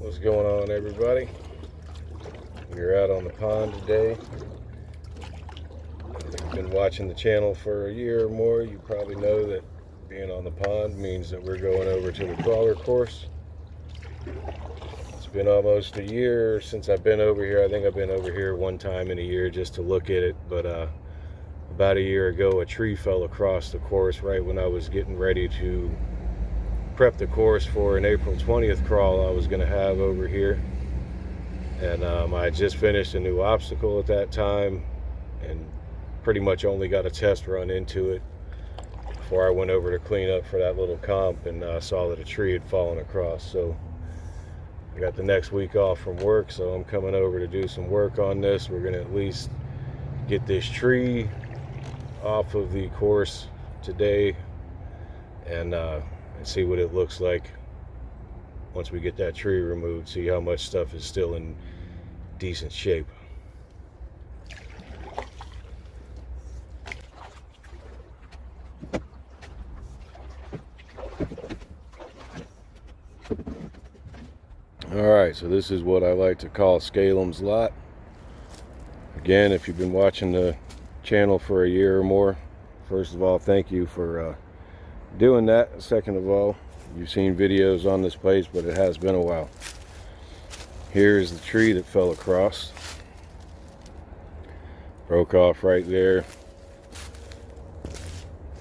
What's going on, everybody? We're out on the pond today. If you've been watching the channel for a year or more, you probably know that being on the pond means that we're going over to the crawler course. It's been almost a year since I've been over here. I think I've been over here one time in a year just to look at it, but about a year ago a tree fell across the course right when I was getting ready to prep the course for an April 20th crawl I was going to have over here. And I just finished a new obstacle at that time and pretty much only got a test run into it before I went over to clean up for that little comp, and saw that a tree had fallen across. So I got the next week off from work, so I'm coming over to do some work on this. We're going to at least get this tree off of the course today and see what it looks like once we get that tree removed, see how much stuff is still in decent shape. Alright, so this is what I like to call Scalem's Lot. Again, if you've been watching the channel for a year or more, first of all, thank you for doing that. Second of all, you've seen videos on this place, but it has been a while. Here's the tree that fell across. Broke off right there.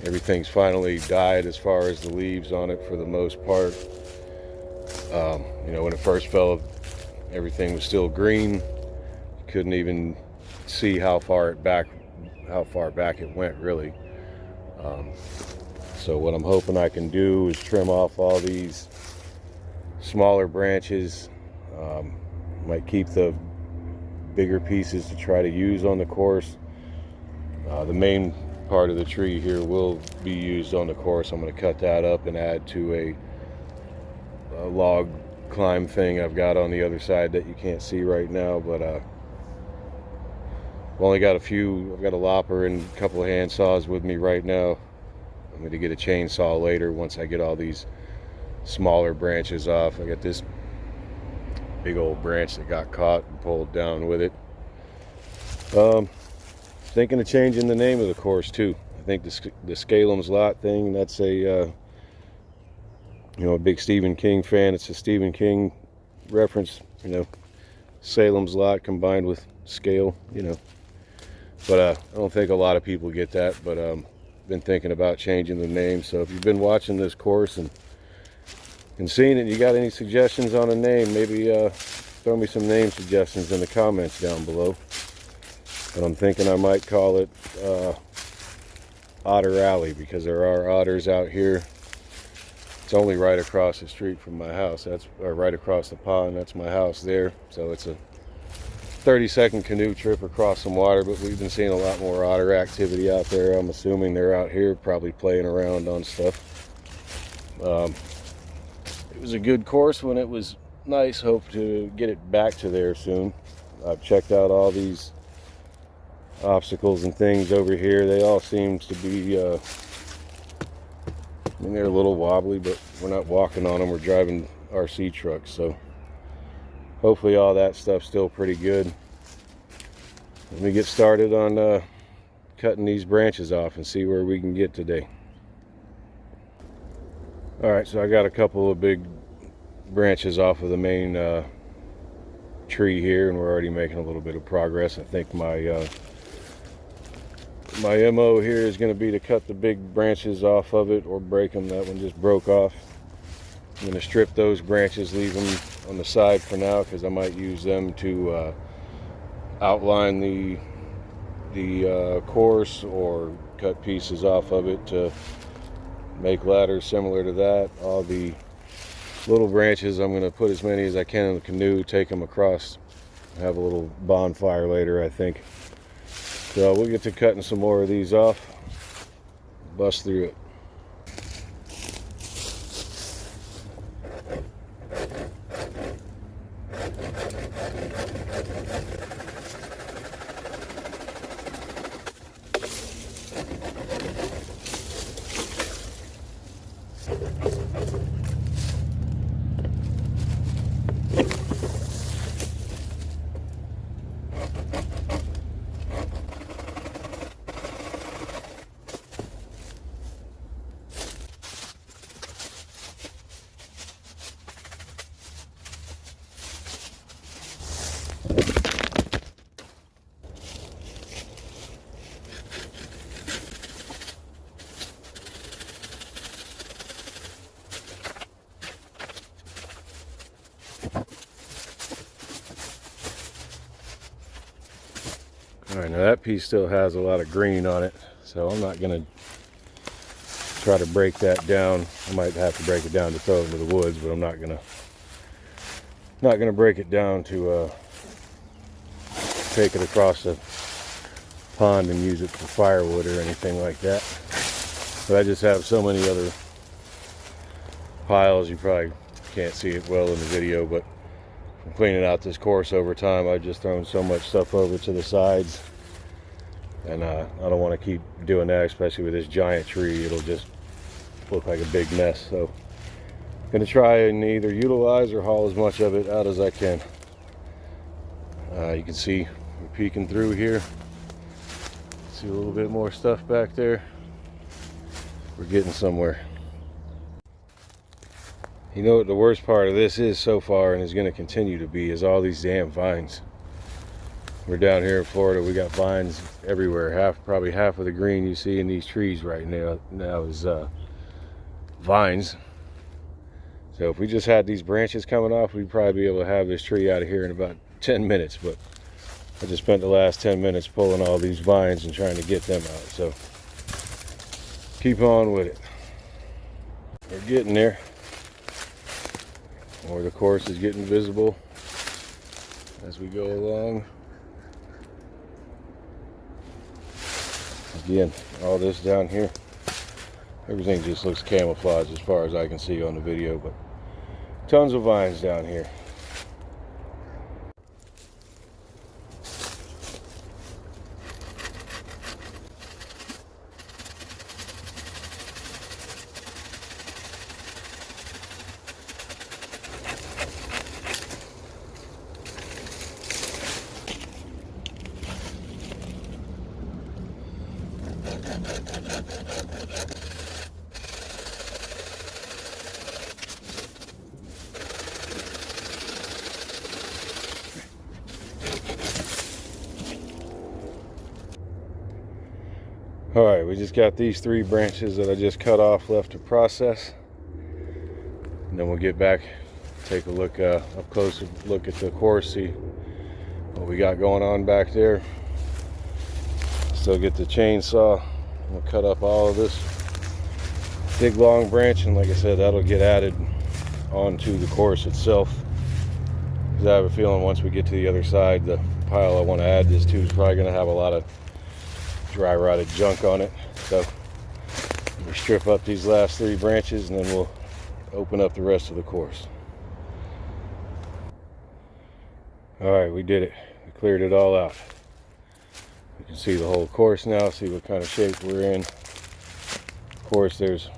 Everything's finally died as far as the leaves on it for the most part. You know, when it first fell, everything was still green. Couldn't even see how far back it went, really. So what I'm hoping I can do is trim off all these smaller branches. Might keep the bigger pieces to try to use on the course. The main part of the tree here will be used on the course. I'm going to cut that up and add to a log climb thing I've got on the other side that you can't see right now, but I've only got I've got a lopper and a couple of hand saws with me right now. I'm going to get a chainsaw later once I get all these smaller branches off. I got this big old branch that got caught and pulled down with it. Thinking of changing the name of the course too. I think the Scalem's Lot thing, that's a you know, a big Stephen King fan. It's a Stephen King reference, you know, Salem's Lot combined with scale, you know. But I don't think a lot of people get that, but been thinking about changing the name. So if you've been watching this course and seeing it, you got any suggestions on a name, maybe throw me some name suggestions in the comments down below. But I'm thinking I might call it Otter Alley, because there are otters out here. It's only right across the street from my house. Or right across the pond. That's my house there. So it's a 30-second canoe trip across some water, but we've been seeing a lot more otter activity out there. I'm assuming they're out here probably playing around on stuff. It was a good course when it was nice. Hope to get it back to there soon. I've checked out all these obstacles and things over here. They all seem to be I mean, they're a little wobbly, but we're not walking on them. We're driving RC trucks, so hopefully all that stuff's still pretty good. Let me get started on cutting these branches off and see where we can get today. Alright, so I got a couple of big branches off of the main tree here, and we're already making a little bit of progress. I think my MO here is going to be to cut the big branches off of it or break them. That one just broke off. I'm going to strip those branches, leave them on the side for now, because I might use them to outline the course, or cut pieces off of it to make ladders similar to that. All the little branches, I'm going to put as many as I can in the canoe, take them across, have a little bonfire later, I think. So we'll get to cutting some more of these off, bust through it. All right, now that piece still has a lot of green on it, so I'm not gonna try to break that down. I might have to break it down to throw it into the woods, but I'm not gonna break it down to take it across the pond and use it for firewood or anything like that. But I just have so many other piles. You probably can't see it well in the video, but from cleaning out this course over time, I've just thrown so much stuff over to the sides, and I don't want to keep doing that, especially with this giant tree. It'll just look like a big mess. So I'm going to try and either utilize or haul as much of it out as I can. You can see we're peeking through here. See a little bit more stuff back there. We're getting somewhere. You know what the worst part of this is so far, and is going to continue to be, is all these damn vines. We're down here in Florida. We got vines everywhere. Probably half of the green you see in these trees right now is vines. So if we just had these branches coming off, we'd probably be able to have this tree out of here in about 10 minutes. But I just spent the last 10 minutes pulling all these vines and trying to get them out. So keep on with it. We're getting there. Or the course is getting visible as we go along. Again, all this down here, everything just looks camouflaged as far as I can see on the video, but tons of vines down here. All right, we just got these 3 branches that I just cut off left to process, and then we'll get back, take a look up close, look at the course, see what we got going on back there. Still get the chainsaw. We'll cut up all of this big long branch, and like I said, that'll get added onto the course itself, because I have a feeling once we get to the other side, the pile I want to add this to is probably going to have a lot of dry rotted junk on it. So we strip up these last 3 branches, and then we'll open up the rest of the course. All right, we did it. We cleared it all out. You can see the whole course now, see what kind of shape we're in. Of course, there's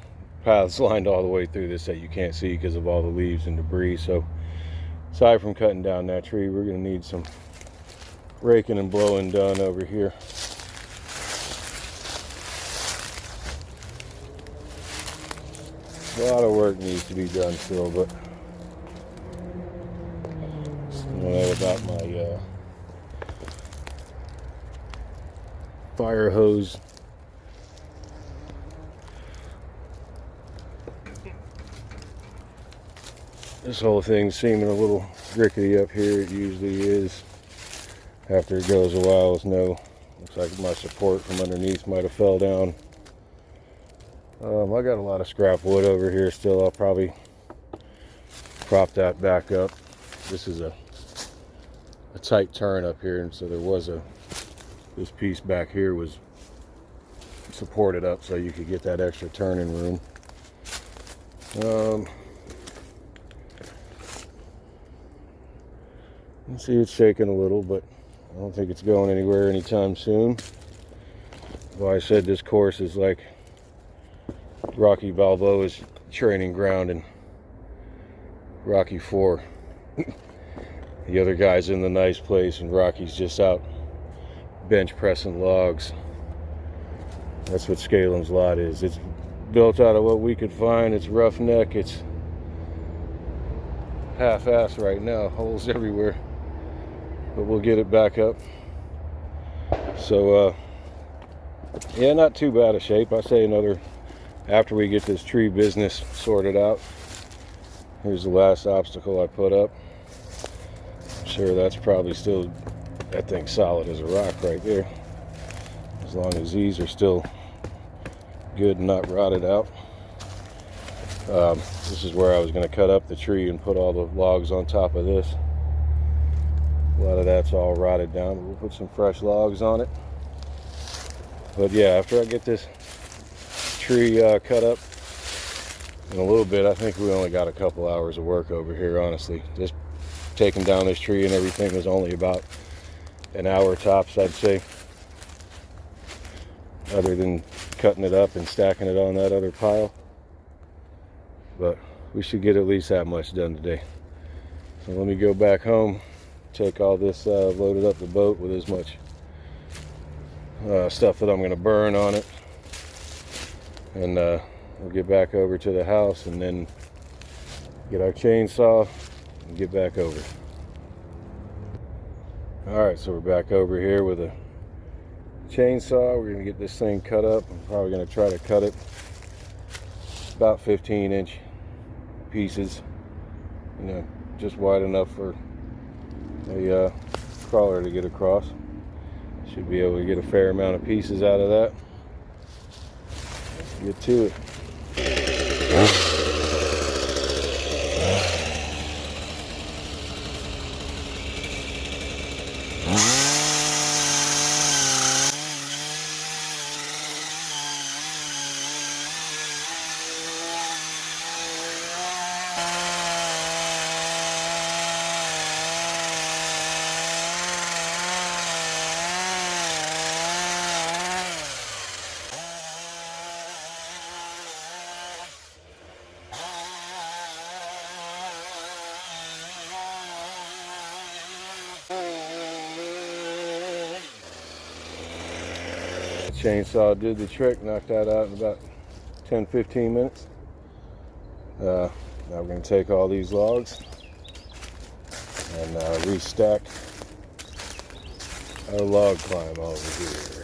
paths lined all the way through this that you can't see because of all the leaves and debris. So aside from cutting down that tree, we're going to need some raking and blowing done over here. A lot of work needs to be done still, but I don't know about my fire hose. This whole thing's seeming a little rickety up here. It usually is. After it goes a while, it's no. Looks like my support from underneath might have fell down. I got a lot of scrap wood over here still. I'll probably prop that back up. This is a tight turn up here, and so there was this piece back here was supported up so you could get that extra turning room. You can see it's shaking a little, but I don't think it's going anywhere anytime soon. Well, I said this course is like Rocky Balboa's training ground in Rocky 4. The other guy's in the nice place, and Rocky's just out bench pressing logs. That's what Scalem's Lot is. It's built out of what we could find. It's roughneck. It's half-assed right now. Holes everywhere. But we'll get it back up. So, yeah, not too bad a shape. I say another, after we get this tree business sorted out. Here's the last obstacle I put up. I'm sure that's probably still That thing's solid as a rock right there. As long as these are still good and not rotted out. This is where I was going to cut up the tree and put all the logs on top of this. A lot of that's all rotted down. We'll put some fresh logs on it. But yeah, after I get this tree cut up in a little bit, I think we only got a couple hours of work over here, honestly. Just taking down this tree and everything was only about an hour tops, I'd say. Other than cutting it up and stacking it on that other pile. But we should get at least that much done today. So let me go back home, take all this loaded up the boat with as much stuff that I'm going to burn on it, and we'll get back over to the house and then get our chainsaw and get back over. Alright, so we're back over here with a chainsaw. We're going to get this thing cut up. I'm probably going to try to cut it about 15-inch pieces, you know, just wide enough for a crawler to get across. Should be able to get a fair amount of pieces out of that. Let's get to it. Chainsaw did the trick, knocked that out in about 10-15 minutes. Now we're going to take all these logs and restack our log climb over here.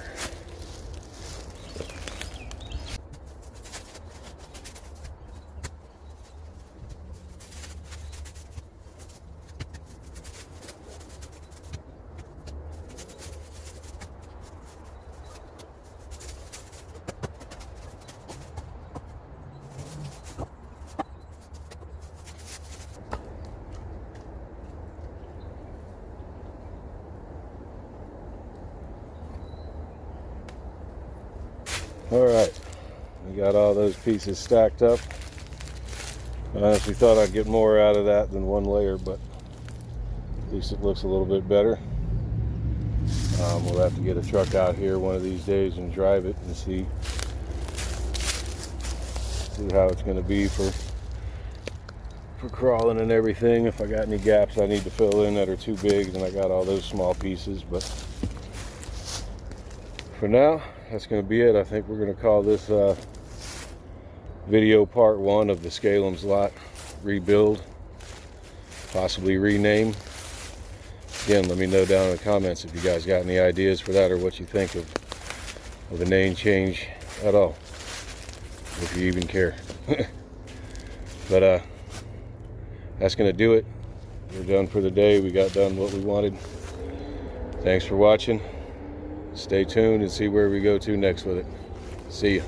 Alright, we got all those pieces stacked up. I honestly thought I'd get more out of that than one layer, but at least it looks a little bit better. We'll have to get a truck out here one of these days and drive it and see how it's going to be for crawling and everything. If I got any gaps I need to fill in that are too big, then I got all those small pieces. But for now, that's going to be it. I think we're going to call this video part 1 of the Scalem's Lot rebuild, possibly rename. Again, let me know down in the comments if you guys got any ideas for that or what you think of a name change at all, if you even care. But that's going to do it. We're done for the day. We got done what we wanted. Thanks for watching. Stay tuned and see where we go to next with it. See ya.